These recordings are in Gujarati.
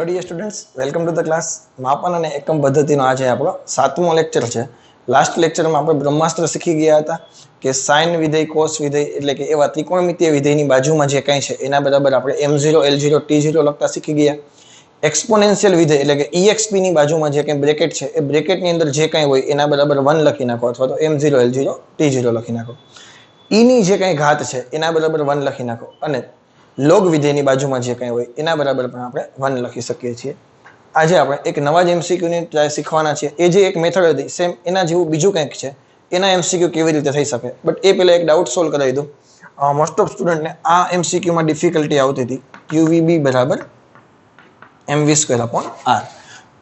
Hello dear students, welcome to the class. मापन અને એકમ પદ્ધતિનો આજે આપણો 7મો લેક્ચર છે। લાસ્ટ લેક્ચરમાં આપણે બ્રહ્માસ્ત્ર શીખી ગયા હતા કે sin વિધેય cos વિધેય એટલે કે એવા ત્રિકોણમિતીય વિધેયની બાજુમાં જે કંઈ છે એના બરાબર આપણે m0 l0 t0 લખતા શીખી ગયા। એક્સપોનેન્શિયલ વિધેય એટલે કે exp ની બાજુમાં જે કંઈ બ્રેકેટ છે એ બ્રેકેટની અંદર જે કંઈ હોય એના બરાબર 1 લખી નાખો અથવા તો m0 l0 t0 લખી નાખો। e ની જે કંઈ ઘાત છે એના બરાબર 1 લખી નાખો અને લોગ વિધેયની બાજુમાં જે કંઈ હોય એના બરાબર પણ આપણે 1 લખી શકીએ છીએ। આજે આપણે એક નવા જ એમસીક્યુ ની ટ્રાય શીખવાના છે। એ જે એક મેથડ હતી સેમ એના જેવું બીજું કંઈક છે, એના એમસીક્યુ કેવી રીતે થઈ શકે, બટ એ પહેલા એક ડાઉટ સોલ્વ કરાવી દઉં। મોસ્ટ ઓફ સ્ટુડન્ટને આ એમસીક્યુ માં ડિફિકલ્ટી આવતી હતી QVB બરાબર mv²/r।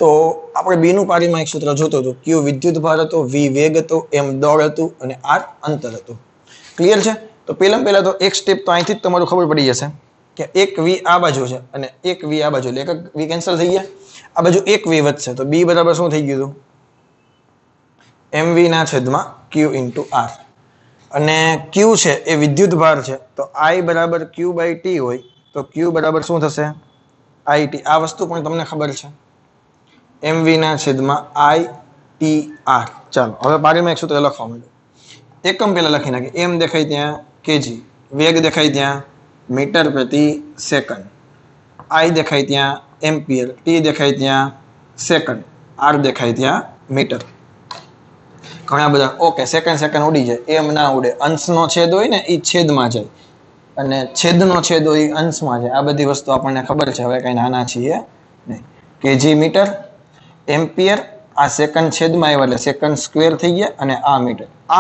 તો આપણે b નું પારીમાણિક સૂત્ર જોતો હતો। q વિદ્યુત ભાર હતો, v વેગ હતો, m દળ હતું અને r અંતર હતું। ક્લિયર છે? તો પહેલા તો એક સ્ટેપ તો અહીંથી જ તમારું ખબર પડી જશે કે એક v આ બાજુ છે અને એક v આ બાજુ, એટલે એક v કેન્સલ થઈ ગયા, આ બાજુ એક v વધશે તો b બરાબર શું થઈ ગયું હતું mv/q * r। અને q છે એ વિદ્યુત ભાર છે તો I બરાબર q/t હોય તો q બરાબર શું થશે it। આ વસ્તુ પણ તમને ખબર છે mv/i/t/r। ચાલો હવે પારીમાણિક સૂત્ર લખવા માંડો। એકમ પહેલા લખી નાખીએ। m દેખાય ત્યાં kg, વેગ દેખાય ત્યાં મીટર પ્રતિ સેકન્ડ, I દેખાય ત્યાં એમ્પિયર, t દેખાય ત્યાં સેકન્ડ, r દેખાય ત્યાં મીટર। ઘણા બધા ઓકે સેકન્ડ ઉડી જાય, એમ ના ઉડે। અંશનો છેદ હોય ને એ છેદમાં જાય અને છેદનો છેદ હોય એ અંશમાં જાય। આ બધી વસ્તુ આપણને ખબર છે, હવે કઈ નાના છીએ નહીં। કેજી મીટર, એમ્પિયર, આ સેકન્ડ છેદમાં આવ્યા એટલે સેકન્ડ સ્ક્વેર થઈ ગયા અને આ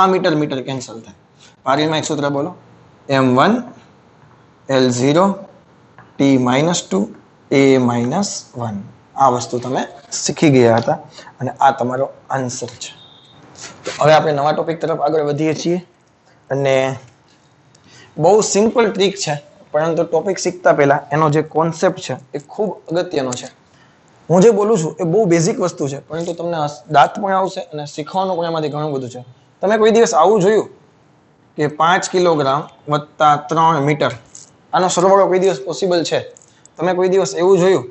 મીટર કેન્સલ થાય। પારીમાણિક સૂત્ર બોલો m1 l0 t-2 a-1। આ વસ્તુ તમે શીખી ગયા હતા અને આ તમારો આન્સર છે। તો હવે આપણે નવા ટોપિક તરફ આગળ વધીએ છીએ અને બહુ સિમ્પલ ટ્રીક છે, પરંતુ ટોપિક શીખતા પહેલા એનો જે કોન્સેપ્ટ છે એ ખૂબ અગત્યનો છે। હું જે બોલું છું એ બહુ બેઝિક વસ્તુ છે, પરંતુ તમને દાંત પણ આવશે અને શીખવાનું પણ એમાંથી ઘણું બધું છે। તમે કોઈ દિવસ આવું જોયું કે 5 કિલોગ્રામ વત્તા 3 મીટર આનો સરવાળો કોઈ દિવસ પોસિબલ છે? તમે કોઈ દિવસ એવું જોયું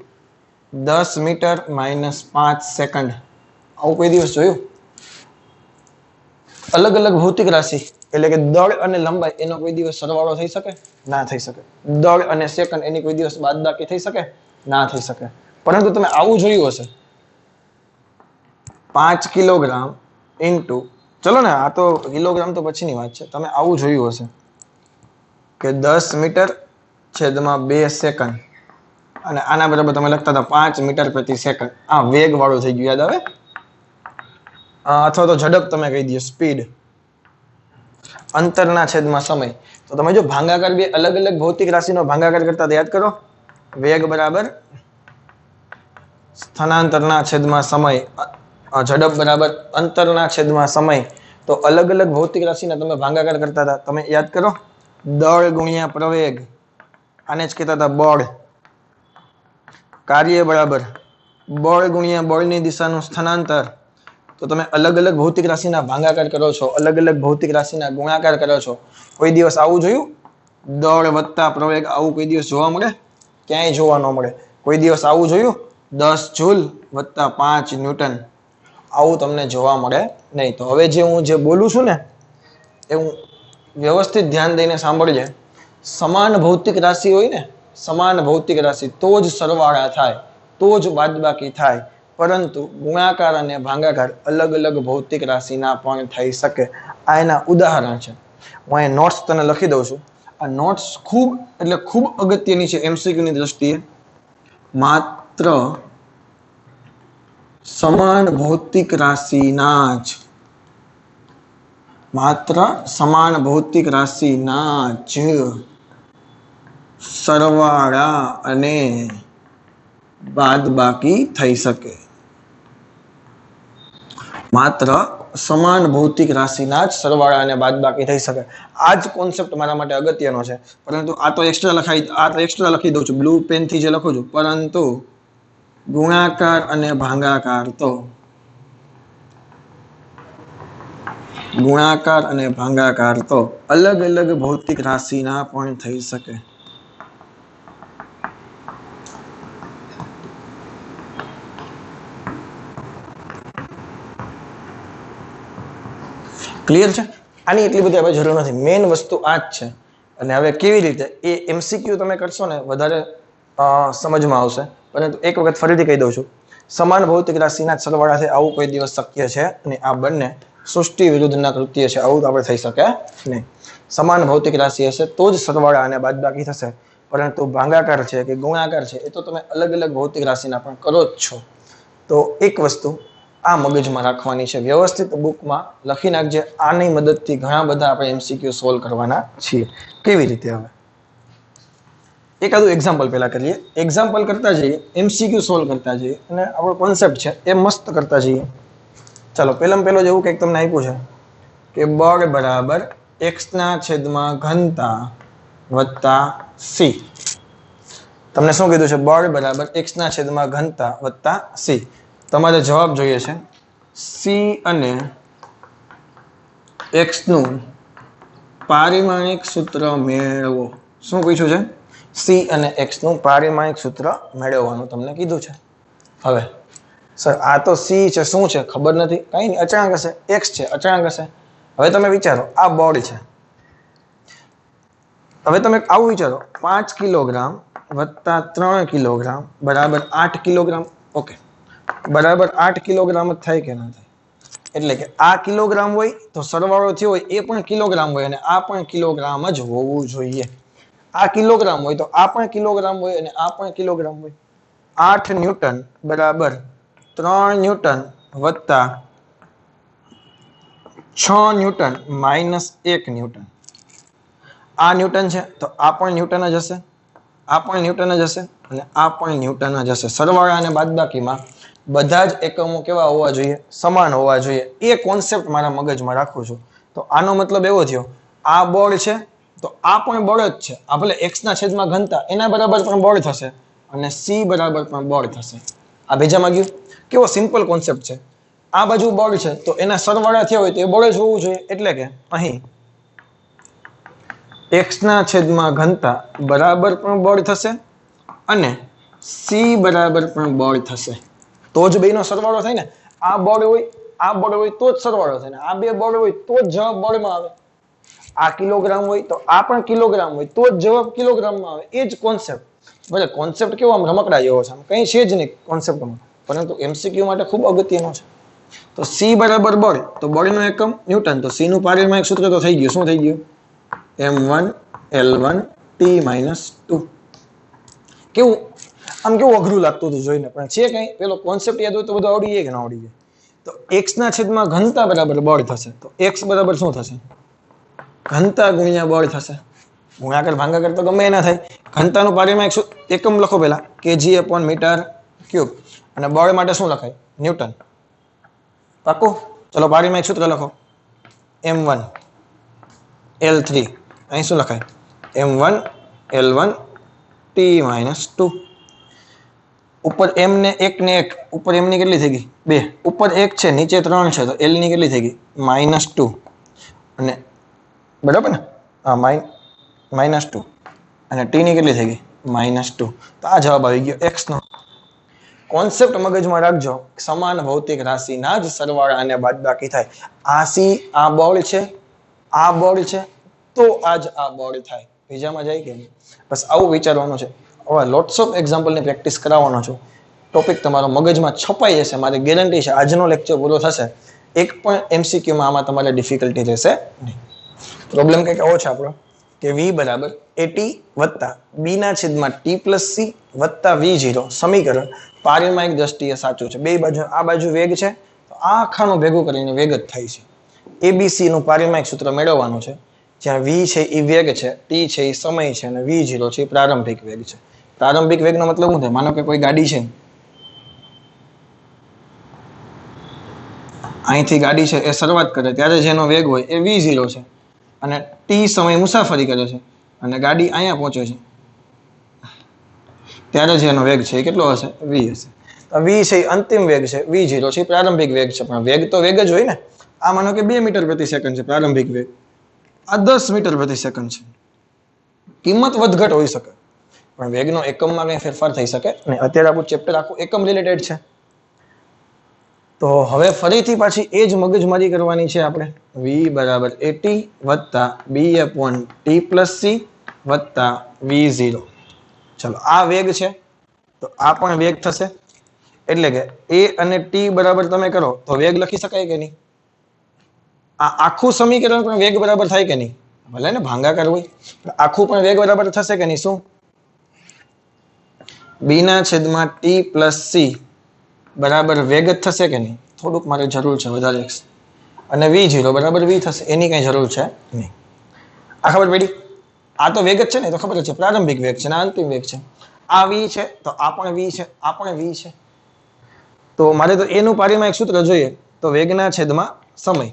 10 મીટર -5 સેકન્ડ? આવું કોઈ દિવસ જોયું? અલગ અલગ ભૌતિક રાશિ એટલે કે દળ અને લંબાઈ એનો કોઈ દિવસ સરવાળો થઈ શકે? ના થઈ શકે। દળ અને સેકન્ડ એની કોઈ દિવસ બાદબાકી થઈ શકે? ના થઈ શકે। પરંતુ તમે આવું જોયું હશે 5 કિલોગ્રામ ઇન્ટુ, ચલો ને આ તો કિલોગ્રામ તો પછીની વાત છે, તમે આવું જોયું હશે કે 10 મીટર છેદમાં 2 સેકન્ડ અને આના બરાબર તમે લખતા હતા 5 મીટર પ્રતિ સેકન્ડ। આ વેગ વાળું થઈ ગયું, યાદ આવે? અથવા તો ઝડપ તમે કહી દો, સ્પીડ। અંતરના છેદમાં સમય, તો તમે જો ભાગાકાર બે અલગ અલગ ભૌતિક રાશિનો ભાગાકાર કરતા યાદ કરો, વેગ બરાબર સ્થાનાંતરના છેદમાં સમય, ઝડપ બરાબર અંતરના છેદમાં સમય। તો અલગ અલગ ભૌતિક રાશિના તમે ભાગાકાર કરતા હતા, તમે યાદ કરો, દળ ગુણ્યા પ્રવેગ, આને જ કહેતા હતા બળ। કાર્ય બરાબર બળ ગુણ્યા બળની દિશાનું સ્થાનાંતર। તો તમે અલગ અલગ ભૌતિક રાશિના ભાગાકાર કરો છો, અલગ અલગ ભૌતિક રાશિના ગુણાકાર કરો છો। કોઈ દિવસ આવું જોયું દળ વત્તા પ્રવેગ? આવું કોઈ દિવસ જોવા મળે? ક્યાંય જોવા ન મળે। કોઈ દિવસ આવું જોયું 10 જૂલ વત્તા 5 ન્યૂટન? આવું તમને જોવા મળે નહીં। તો હવે હું જે બોલું છું ને એ હું વ્યવસ્થિત ધ્યાન દઈને સાંભળજે। સમાન ભૌતિક રાશિ હોય ને, સમાન ભૌતિક રાશિ તો જ સરવાળા થાય, તો જ બાદબાકી થાય, પરંતુ ગુણાકાર અને ભાગાકાર અલગ અલગ ભૌતિક રાશિના પણ થઈ શકે। આ એના ઉદાહરણ છે। હું અહીં નોટ્સ તને લખી દઉં છું। આ નોટ્સ ખૂબ એટલે ખૂબ અગત્યની છે એમસીક્યુ ની દ્રષ્ટિએ। માત્ર સમાન ભૌતિક રાશિના જ સરવાળા અને બાદબાકી થઈ શકે। માત્ર સમાન ભૌતિક રાશિના જ સરવાળા અને બાદબાકી થઈ શકે। આ જ કોન્સેપ્ટ મારા માટે અગત્યનો છે, પરંતુ આ તો એક્સ્ટ્રા લખી દઉં છું બ્લુ પેન થી જે લખું છું, પરંતુ ગુણાકાર અને ભાગાકાર તો અલગ અલગ ભૌતિક રાશિના પણ થઈ શકે। ક્લિયર છે? આની એટલી બધી હવે જરૂર નથી, મેઇન વસ્તુ આ જ છે. અને હવે કેવી રીતે એ એમસીક્યુ તમે કરશો ને વધારે સમજમાં આવશે. પરંતુ એક વખત ફરીથી કહી દઉં છું, સમાન ભૌતિક રાશિના સરવાળાથી આવું કોઈ દિવસ શક્ય છે અને આ બંને સૃષ્ટિ વિરુદ્ધના કૃત્ય છે, આવું આપણે થઈ શકે નહીં. સમાન ભૌતિક રાશિ હશે તો જ સરવાળા અને બાદબાકી થશે, પરંતુ ભાગાકાર છે કે ગુણાકાર છે એ તો તમે અલગ અલગ ભૌતિક રાશિના પણ કરો જ છો. તો એક વસ્તુ આ મગજમાં રાખવાની છે, વ્યવસ્થિત બુકમાં લખી નાખજે. આની મદદથી ઘણા બધા આપણે એમસીક્યુ સોલ્વ કરવાના છીએ. કેવી રીતે? હવે એકાદું એક્ઝામ્પલ પહેલા કરીએ. એક્ઝામ્પલ કરતા જઈએ, એમસીક્યુ સોલ્વ કરતા જઈએ અને આપણો કોન્સેપ્ટ છે એ મસ્ત કરતા જઈએ. ચાલો, પહેલામાં પહેલો જેવું કંઈક તમને આપ્યું છે કે બળ બરાબર x ના છેદમાં ઘનતા વત્તા c. તમને શું કીધું છે? બળ બરાબર x ના છેદમાં ઘનતા વત્તા c. તમારે જવાબ જોઈએ છે c અને x નું પારિમાણિક સૂત્ર મેળવો. શું પૂછ્યું છે? c અને x નું પારિમાણિક સૂત્ર મેળવવાનું તમને કીધું છે. હવે સર આ તો c છે, શું છે ખબર નથી, કઈ નહીં, અચળાંક હશે. x છે, અચળાંક હશે. હવે તમે વિચારો, આ બળ છે. હવે તમે આવું વિચારો, 5 કિલોગ્રામ વત્તા 3 કિલોગ્રામ બરાબર 8 કિલોગ્રામ. ઓકે, બરાબર 8 કિલોગ્રામ જ થાય કે ના થાય? એટલે કે આ કિલોગ્રામ હોય તો સરવાળો થયો હોય એ પણ કિલોગ્રામ હોય અને આ પણ કિલોગ્રામ જ હોવું જોઈએ. આ કિલોગ્રામ હોય તો આ પણ કિલોગ્રામ હોય અને આ પણ કિલોગ્રામ હોય. 8 ન્યૂટન બરાબર 3 ન્યૂટન વત્તા 6 ન્યૂટન માઇનસ 1 ન્યૂટન. આ ન્યૂટન છે તો આ પણ ન્યૂટન જ હશે, આ પણ ન્યૂટન જ હશે અને આ પણ ન્યૂટન જ હશે. સરવાળા અને બાદબાકીમાં બધા જ એકમો કેવા હોવા જોઈએ? સમાન હોવા જોઈએ. એ કોન્સેપ્ટ મારા મગજમાં રાખું છું. તો આનો મતલબ એવો થયો, આ બળ છે તો આ પણ બળ જ છે. આ ભલે x ના છેદમાં ઘનતા એના બરાબર પણ બળ થશે અને c બરાબર પણ બળ થશે. આ ભેજામાં ગયું. કેવો સિમ્પલ કોન્સેપ્ટ છે. આ બાજુ બળ છે તો એના સરવાળા થયા હોય તો એ બળ જ હોવું જોઈએ. એટલે કે અહીં x ના છેદમાં ઘનતા બરાબર પણ બળ થશે અને c બરાબર પણ બળ થશે. તો જ બેનો સરવાળો થાય ને. આ બળ હોય, આ બળ હોય તો જ સરવાળો થાય ને. આ બે બળ હોય તો જ જવાબ બળમાં આવે. આ કિલોગ્રામ હોય તો આ પણ કિલોગ્રામ હોય તો જ જવાબ કિલોગ્રામમાં આવે. એ જ કોન્સેપ્ટ. ભલે કોન્સેપ્ટ કેવો આમ રમકડા જેવો છે, કઈ છે જ નહીં કોન્સેપ્ટમાં, પરંતુ એમસીક્યુ માટે ખૂબ અગત્યનો છે. તો c બરાબર બળ, તો બળનો એકમ ન્યૂટન, તો c નું પારિમાણિક સૂત્ર તો થઈ ગયું. શું થઈ ગયું? m1 l1 t-2. કેવું આમ કેવું અઘરું લાગતું હતું જોઈને, પણ છે કઈ પેલો કોન્સેપ્ટ યાદ હોય તો બધું આવડી જાય કે ના આવડી જાય? તો x ના છેદમાં ઘનતા બરાબર બળ થશે. તો x બરાબર શું થશે? ઘનતા ગુણ્યા બળ થશે. ગુણાકાર ભાગાકાર તો ગમે એના થાય. ઘનતાનું પારિમાણિક એકમ લખો પહેલા, kg/મીટર ક્યુબ. અને બળ માટે શું લખાય? ન્યૂટન. પાકું? ચલો પારિમાણિક સૂત્ર લખો. m1 l3. અહીં શું લખાય? m1 l1 t-2. ઉપર m ને 1 ને 1, ઉપર m ની કેટલી થઈ ગઈ? 2. ઉપર 1 છે, નીચે 3 છે, તો l ની કેટલી થઈ ગઈ? -2. અને બરાબર ને? હા, -2. અને t ની કેટલી થઈ ગઈ? -2. તો આ જવાબ આવી ગયો x નો. કોન્સેપ્ટ મગજમાં રાખજો, સમાન ભૌતિક રાશિના જ સરવાળા અને બાદબાકી થાય. આ c, આ બળ છે, આ બળ છે, તો આજ આ બળ થાય. બીજામાં જાય કે નહીં? બસ આવું વિચારવાનું છે. હવે લોટ્સ ઓફ એક્ઝામ્પલની પ્રેક્ટિસ કરાવવાનો છું. ટોપિક તમારો મગજમાં છપાઈ જશે, મારી ગેરંટી છે. આજનો લેક્ચર પૂરો થશે, એક પણ એમસીક્યુમાં આમાં તમારે ડિફિકલ્ટી રહેશે નહીં. પ્રોબ્લેમ કંઈક આવો છે આપણો કે v બરાબર at વત્તા b ના છેદમાં t પ્લસ c વત્તા v0 સમીકરણ પારિમાણિક દ્રષ્ટિએ સાચું છે. બે બાજુ, આ બાજુ વેગ છે તો આ આખાનું ભેગું કરીને વેગ જ થાય છે. abc નું પારિમાણિક સૂત્ર મેળવવાનું છે. જ્યાં v છે એ વેગ છે, t છે એ સમય છે અને v0 છે એ પ્રારંભિક વેગ છે. પ્રારંભિક વેગનો મતલબ શું થાય? માનો કે કોઈ ગાડી છે, અહીંથી ગાડી છે એ શરૂઆત કરે ત્યારે જેનો વેગ હોય એ v0 છે અને t સમય મુસાફરી કરે છે અને ગાડી અહીંયા પહોંચે છે ત્યારે જેનો વેગ છે એ કેટલો હશે? v હશે. v છે એ અંતિમ વેગ છે, v0 છે એ પ્રારંભિક વેગ છે. પણ વેગ તો વેગ જ હોય ને. આ માનો કે 2 મીટર પ્રતિ સેકન્ડ છે પ્રારંભિક વેગ, આ 10 મીટર પ્રતિ સેકન્ડ છે. કિંમત વધઘટ હોઈ શકે પણ વેગનો એકમમાં કઈ ફેરફાર થઈ શકે નહીં. અત્યારે આપણું ચેપ્ટર આખું એકમ રિલેટેડ છે. તો હવે ફરીથી પાછી એ જ મગજમારી કરવાની છે આપણે. v બરાબર at વત્તા b/t પ્લસ c વત્તા v0. ચલો આ વેગ છે તો આ પણ વેગ થશે. એટલે કે a અને t બરાબર તમે કરો તો વેગ લખી શકાય કે નહીં? આ આખું સમીકરણ પણ વેગ બરાબર થાય કે નહીં? ભલે ને ભાંગાકાર હોય આખું પણ વેગ બરાબર થશે કે નહીં? શું b ના છેદમાં t પ્લસ c બરાબર વેગ જ થશે કે નહીં? થોડુંક મારે જરૂર છે વધારે x અને v0 બરાબર v થશે, એની કઈ જરૂર છે નહીં. આ ખબર પડી? આ તો વેગ જ છે ને, તો ખબર જ છે પ્રારંભિક વેગ છે ને અંતિમ વેગ છે. આ v છે તો આ પણ v છે, આ પણ v છે. તો મારે તો એનું પારિમાણિક સૂત્ર જોઈએ તો વેગના છેદમાં સમય.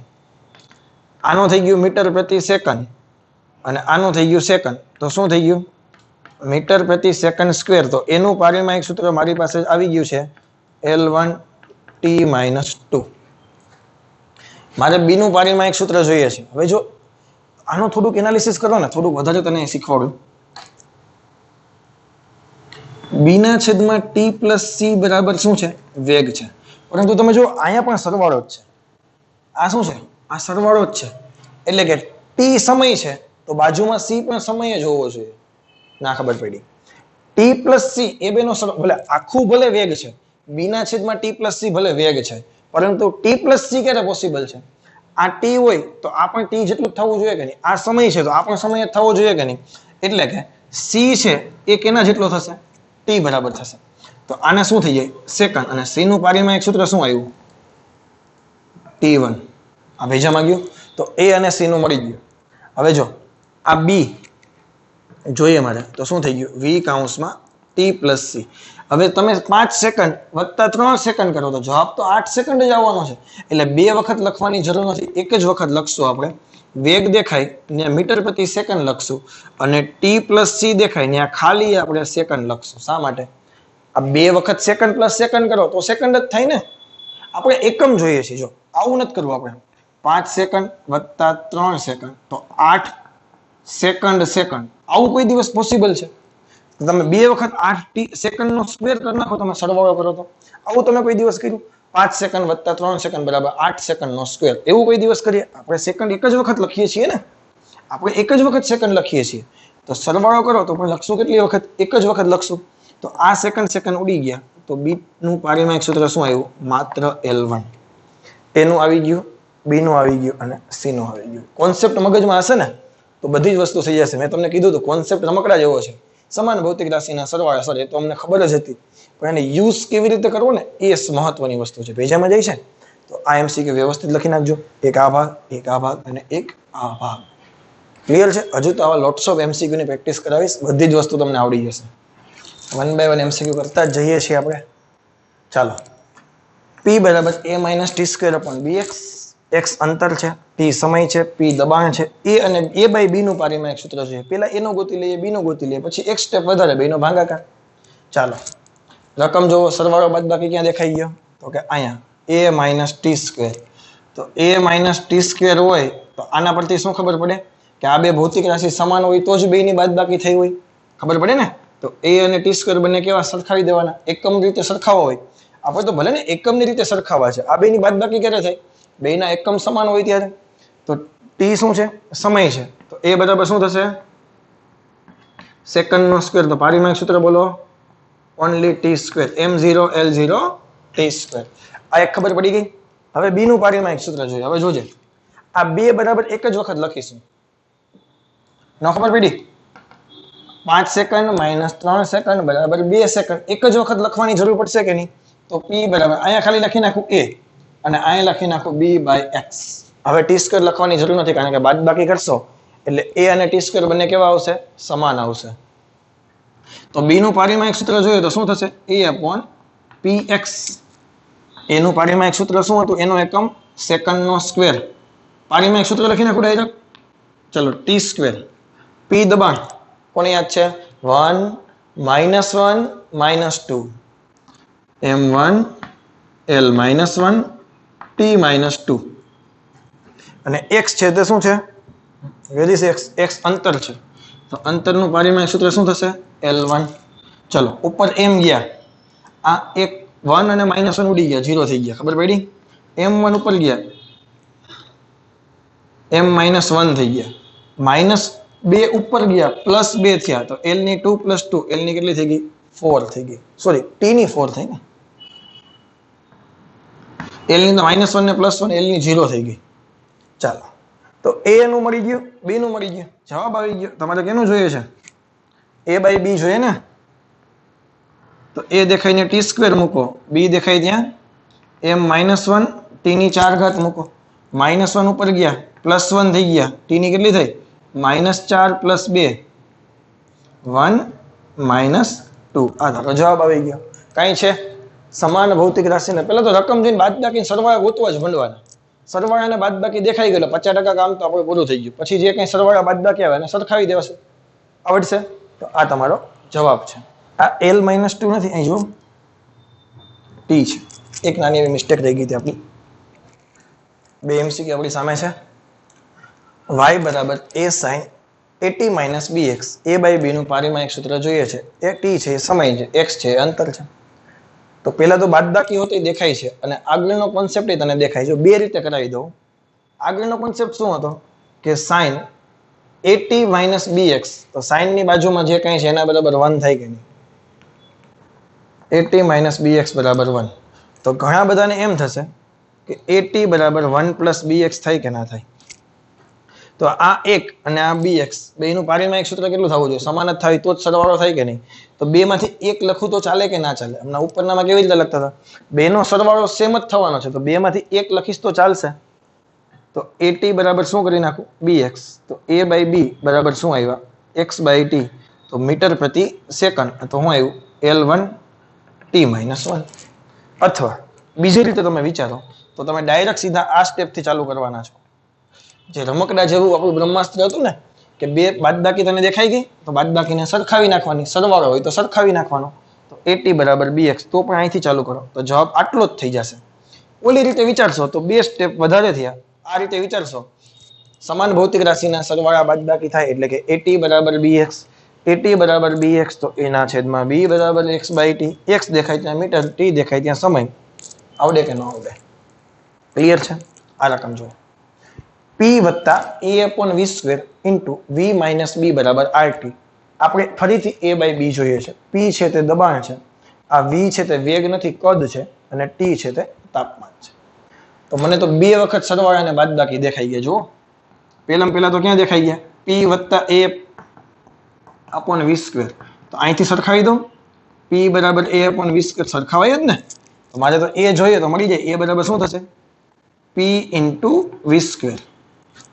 આનો થઈ ગયું મીટર પ્રતિ સેકન્ડ અને આનું થઈ ગયું સેકન્ડ, તો શું થઈ ગયું? મીટર પ્રતિ સેકન્ડ સ્ક્વેર. તો એનું પારિમાણિક સૂત્ર મારી પાસે આવી ગયું છે L1t-2. મારે b નું પારિમાણિક સૂત્ર જોઈએ છે. હવે જો આનું થોડુંક એનાલિસિસ કરો ને, થોડુંક વધારે તને શીખવાડું. b ના છેદમાં t પ્લસ c બરાબર શું છે? વેગ છે. પરંતુ તમે જો અહીંયા પણ સરવાળો જ છે. આ શું છે? આ સરવાળો જ છે. એટલે કે t સમય છે તો બાજુમાં c પણ સમય જ હોવો જોઈએ. ના ખબર પડી? t પ્લસ c એ બેનો ભલે આખું ભલે વેગ છે, b ના છેદમાં t પ્લસ c ભલે વેગ છે, પરંતુ t પ્લસ c ક્યારે પોસિબલ છે? આ t હોય તો આ પણ t જેટલું જ થવું જોઈએ કે નહીં? આ સમય છે તો આ પણ સમય જ થવો જોઈએ કે નહીં? એટલે કે c છે એ કેના જેટલો થશે? t બરાબર થશે. તો આને શું થઈ જાય? સેકન્ડ. અને c નું પારિમાણિક સૂત્ર શું આવ્યું? t1. આ ભેજામાં ગયું તો a અને c નું મળી ગયું. હવે જો આ b જોઈએ મારે તો શું થઈ ગયું? v કાઉન્સમાં t plus c. હવે તમે 5 સેકન્ડ વત્તા 3 સેકન્ડ કરો તો જવાબ તો 8 સેકન્ડ જ આવવાનો છે. એટલે બે વખત લખવાની જરૂર નથી, એક જ વખત લખશું આપણે. વેગ દેખાય ને મીટર પ્રતિ સેકન્ડ લખશું અને t પ્લસ c દેખાય ને ખાલી આપણે સેકન્ડ લખશું. શા માટે? આ બે વખત સેકન્ડ પ્લસ સેકન્ડ કરો તો સેકન્ડ જ થાય ને. આપણે એકમ જોઈએ છે. જો આવું નથી કરવું આપણે. 5 સેકન્ડ વત્તા 3 સેકન્ડ તો 8 સેકન્ડ સેકન્ડ. આવું કોઈ દિવસ પોસિબલ છે? તમે બે વખત 8 સેકન્ડ નો સ્ક્વેર કરી નાખો, તમે સરવાળો કરો તો આવું તમે કોઈ દિવસ કર્યું? 5 સેકન્ડ વત્તા 3 સેકન્ડ બરાબર 8 સેકન્ડ નો સ્ક્વેર. એવું કોઈ દિવસ કરીએ? આપણે સેકન્ડ એક જ વખત લખીએ છીએ ને. આપણે એક જ વખત સેકન્ડ લખીએ છીએ. તો સરવાળો કરો તો પણ લખશું કેટલી વખત? એક જ વખત લખશું. તો આ સેકન્ડ ઉડી ગયા તો b નું પારિમાણિક સૂત્ર શું આવ્યું? માત્ર L1. તેનું આવી ગયું, b નું આવી ગયું અને c નું આવી ગયું. કોન્સેપ્ટ મગજમાં હશે ને તો બધી જ વસ્તુ થઈ જશે. મેં તમને કીધું તો કોન્સેપ્ટ રમકડા જેવો છે. સમાન ભૌતિક રાશિના સરવાળા. સર એ તો અમને ખબર જ હતી, પણ એને યુઝ કેવી રીતે કરવો ને એ મહત્વની વસ્તુ છે. ભેજામાં જાય છે તો આ MCQ વ્યવસ્થિત લખી નાખજો. એક આ ભાગ, એક આ ભાગ અને એક આ ભાગ. ક્લિયર છે? હજુ તો આવા લોટ્સ ઓફ MCQ ની પ્રેક્ટિસ કરાવીશ, બધી જ વસ્તુ તમને આવડી જશે. 1 by 1 MCQ કરતા જ જઈએ છીએ આપણે. ચાલો, p બરાબર a-t²/bx. x અંતર છે, t સમય છે, p દબાણ છે. a અને a by b નું પારિમાણિક સૂત્ર છે. પહેલા a નો ગોતી લઈએ, b નો ગોતી લઈએ, પછી એક સ્ટેપ વધારે બે નો ભાગાકાર. ચાલો રકમ જોવો, સરવાળો બાદબાકી ક્યાં દેખાઈ ગયો? તો કે અહીંયા a-t². તો a-t² હોય તો આના પરથી શું ખબર પડે? કે આ બે ભૌતિક રાશિ સમાન હોય તો જ બેની બાદબાકી થઈ હોય. ખબર પડે ને? તો a અને t² બંને કેવા? સરખાવી દેવાના. એકમ રીતે સરખાવા હોય. આપણે તો ભલે ને એકમની રીતે સરખાવા છે, આ બેની બાદબાકી ક્યારે થાય? બેના એકમ સમાન હોય ત્યારે. તો t શું છે? સમય છે. તો a બરાબર શું થશે? સેકન્ડ નો સ્ક્વેર. તો પારિમાણિક સૂત્ર બોલો, only t². m0 l0 t². આ એક ખબર પડી ગઈ. હવે b નું પારિમાણિક સૂત્ર જોઈએ. હવે જોજે, આ બે બરાબર એક જ વખત લખીશું. ન ખબર પડી? 5 સેકન્ડ માઇનસ 3 સેકન્ડ બરાબર 2 સેકન્ડ. એક જ વખત લખવાની જરૂર પડશે કે નહીં? તો p બરાબર અહીંયા ખાલી લખી નાખું a અને અહીંયા લખી નાખું b/x. હવે t² લખવાની જરૂર નથી, કારણ કે બાદબાકી કરશો એટલે a અને t² બંને કેવા આવશે? સમાન આવશે. તો b નું પારિમાણિક સૂત્ર જોઈએ તો શું થશે? a/px. a નું પારિમાણિક સૂત્ર શું હતું? એનો એકમ સેકન્ડ નો સ્ક્વેર. પારિમાણિક સૂત્ર લખી નાખું ડાયરેક્ટ. ચલો, t². p દબાણ કોને યાદ છે? 1 -1 -2 m1 l-1 t-2. અને x છે તે શું છે? વેરી છે x અંતર છે. તો અંતરનું પારિમાણિક સૂત્ર શું થશે? L1. ચલો ઉપર m ગયા, આ એક 1 અને -1 ઉડી ગયા, 0 થઈ ગયા, ખબર પડી? m1 ઉપર ગયા, m -1 થઈ ગયા, -2 ઉપર ગયા, +2 થયા, તો l ની 2 + 2, l ની કેટલી થઈ ગઈ? 4 થઈ ગઈ. સોરી, t ની 4 થઈ ને, l ની તો -1 ને +1, l ની 0 થઈ ગઈ. ચાલો, તો a નું મળી ગયું, b નું મળી ગયું, જવાબ આવી ગયો. તમારે કેનું જોઈએ છે? a/b જોઈએ ને. તો a દેખાઈને t² મૂકો, b દેખાય ત્યાં m-1, t ની 4 ઘાત મૂકો, -1 ઉપર ગયા, +1 થઈ ગયા, t ની કેટલી થઈ? -4 + 2, 1 - 2. આ ધારો જવાબ આવી ગયો. કાંઈ છે? સમાન ભૌતિક રાશિને પહેલા તો રકમ જોઈને બાદબાકી સરવાળા ગોતવા જ ભણવાના. સરવાળા અને બાદબાકી દેખાઈ ગયેલો, 50% કામ તો આપણે પૂરું થઈ ગયું. પછી જે કંઈ સરવાળા બાદબાકી આવે એને સરખાવી દેવાશે. આવડશે? તો આ તમારો જવાબ છે. આ l - 2 નથી, અહીં જો t છે. એક નાની એવી મિસ્ટેક થઈ ગઈ હતી આપણી. 2 MCQ આપણી સામે છે. y બરાબર a sin at - bx, a/b નું પારિમાણિક સૂત્ર જોઈએ છે. એ t છે, એ સમય છે, x છે, એ અંતર છે. તો પહેલા તો બાદબાકી હોતી દેખાય છે અને આગળનો કોન્સેપ્ટ તને દેખાય છે. બે રીતે કરાવી દઉં. આગળનો કોન્સેપ્ટ શું હતો કે sin at - bx, તો sin ની બાજુમાં જે કંઈ છે એના બરાબર 1 થાય કે નહીં? at - bx બરાબર 1. તો ઘણા બધાને એમ થશે કે at બરાબર 1 + bx થાય કે ના થાય? તો આ 1 અને આ bx બેનું પારિમાણિક સૂત્ર કેટલું થવું જોઈએ? સમાન જ થાય તો જ સરવાળો થાય કે નહીં? તો બે માંથી એક લખું તો ચાલે કે ના ચાલે? હમણાં ઉપરનામાં કેવી રીતે લખતા હતા? બેનો સરવાળો સેમ જ થવાનો છે, તો બે માંથી એક લખીશ તો ચાલશે. તો at બરાબર શું કરી નાખું? bx. તો a/b બરાબર શું આવ્યા? x/t. તો મીટર પ્રતિ સેકન્ડ, તો શું આવ્યું? l1 t - 1. અથવા બીજી રીતે તમે વિચારો તો તમે ડાયરેક્ટ સીધા આ સ્ટેપથી ચાલુ કરવાના છો. જે રમકડા જેવું આપણું બ્રહ્માસ્ત્ર હતું ને, કે બે બાદબાકી તને દેખાઈ ગઈ, તો બાદબાકીને સરખાવી નાખવાની, સરવાળો હોય તો સરખાવી નાખવાનો. તો at બરાબર bx, તો પણ અહીંથી ચાલુ કરો તો જવાબ આટલો જ થઈ જશે. ઓલી રીતે વિચારશો તો બે સ્ટેપ વધારે થયા. આ રીતે વિચારશો, સમાન ભૌતિક રાશિના સરવાળા બાદબાકી થાય એટલે કે at બરાબર bx, at બરાબર bx, તો એના છેદમાં b બરાબર x/t. x દેખાય ત્યાં મીટર, t દેખાય ત્યાં સમય. આવડે કે ન આવડે? ક્લિયર છે? આ રકમ જુઓ, p + a/v² * v - b બરાબર rt. આપણે ફરીથી a/b જોઈએ છે. p છે તે દબાણ છે, આ v છે તે વેગ નથી, કદ છે, અને t છે તે તાપમાન છે. તો મને તો બે વખત સરવાળા અને બાદબાકી દેખાઈ ગયા. જુઓ, પહેલા તો ક્યાં દેખાઈ ગયા? p + a/v². તો અહીંથી સરખાવી દઉં, p બરાબર a/v² સરખાવાય જ ને. તો મારે તો a જોઈએ તો મળી જાય. a બરાબર શું થશે? p × v².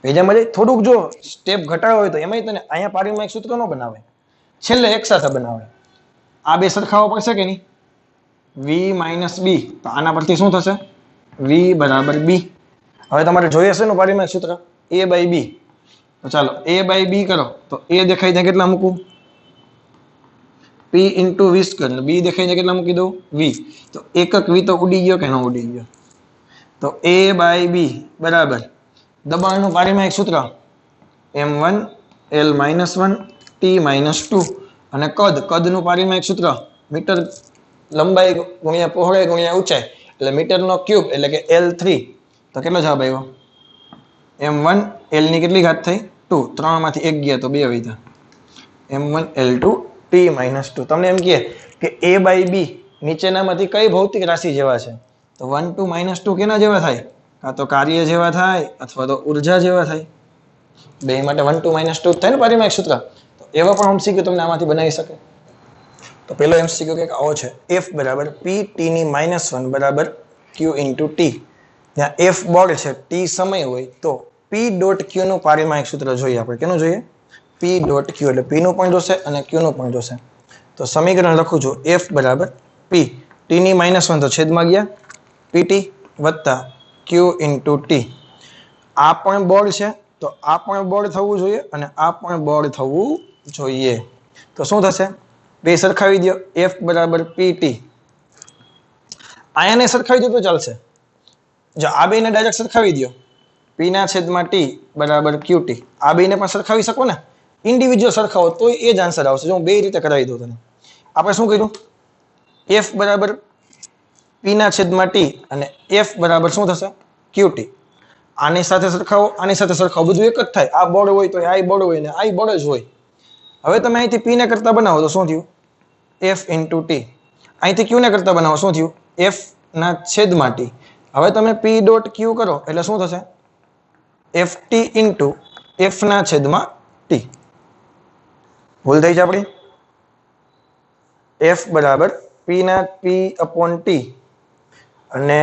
પેજામાં થોડુંક જો સ્ટેપ ઘટાડો હોય તો એમાંય તને અહીંયા પારિમાણિક સૂત્ર ન બનાવે, છેલ્લે એક સાથે બનાવે. આ બે સરખાવવા પડશે કે નહીં? v - b. તો આના પરથી શું થશે? v બરાબર b. હવે તમારે જોઈએ છે ને પારિમાણિક સૂત્ર a/b. તો ચાલો a/b કરો. તો a દેખાય ત્યાં કેટલા મૂકું? p × v². b દેખાય ત્યાં કેટલા મૂકી દઉં? v. તો એકક v તો ઉડી ગયો કે ન ઉડી ગયો? તો a/b બરાબર દબાણનું પારિમાણિક સૂત્ર m1 l - 1 t - 2, અને કદનું પારિમાણિક સૂત્ર મીટર લંબાઈ ગુણ્યા પહોળાઈ ગુણ્યા ઊંચાઈ, એટલે મીટરનો ક્યુબ એટલે કે l3. તો કેટલો જવાબ આવ્યો? m1 l ની કેટલી ઘાત થઈ? 2. 3 માંથી 1 ગયા તો 2 વધ્યા. m1 l2 t - 2. તમને એમ કહે કે a/b નીચેનામાંથી કઈ ભૌતિક રાશિ જેવા છે? તો 1 2 -2 કેના જેવા થાય? કાં તો કાર્ય જેવા થાય અથવા તો ઉર્જા જેવા થાય. બે માટે 1 2 -2 થાય ને પારિમાણિક સૂત્ર. તો એવા પણ MCQ તમને આમાંથી બનાવી શકે. તો પેલો MCQ કંઈક આવો છે, f બરાબર p t ની -1 બરાબર q × t. ત્યાં f બળ છે, t સમય હોય, તો p q નું પારિમાણિક સૂત્ર જોઈએ આપણે. કેનું જોઈએ? p q. એટલે p નું પણ જોશે અને q નું પણ જોશે. તો સમીકરણ લખું છું, f બરાબર p t ની -1 તો છેદમાં ગયા pt વત્તા q × t. આ પણ બળ છે, તો આ પણ બળ થવું જોઈએ અને આ પણ બળ થવું જોઈએ. તો શું થશે? બે સરખાવી દો, f બરાબર pt. આયાને સરખાવી દો તો ચાલશે. જો આ બેને ડાયરેક્ટ સરખાવી દો, p ના છેદમાં t બરાબર qt. આ બેને પણ સરખાવી શકો ને, ઇન્ડિવિજ્યુઅલ સરખાવો તો એ જ આન્સર આવશે. જો હું બે રીતે કરાવી દઉં તને. આપણે શું કર્યું? f બરાબર પી ના છેદમાં ટી અને એફ બરાબર શું થશે ક્યુટી. આની સાથે સરખાવો, આની સાથે સરખાવો, બધું એક જ થાય. આ બળ હોય તો આ બળ હોય ને આ બળ જ હોય. હવે તમે અહીંથી પી ને કરતા બનાવો તો શું થયું એફ ઇન્ટુ ટી. અહીંથી ક્યુ ને કરતા બનાવો શું થયું એફ ના છેદમાં ટી. હવે તમે પી ડોટ ક્યુ કરો એટલે શું થશે એફ ટી ઇન્ટુ એફ ના છેદમાં ટી. ભૂલ થઈ છે આપણી. એફ બરાબર પી ના પી અપોન ટી અને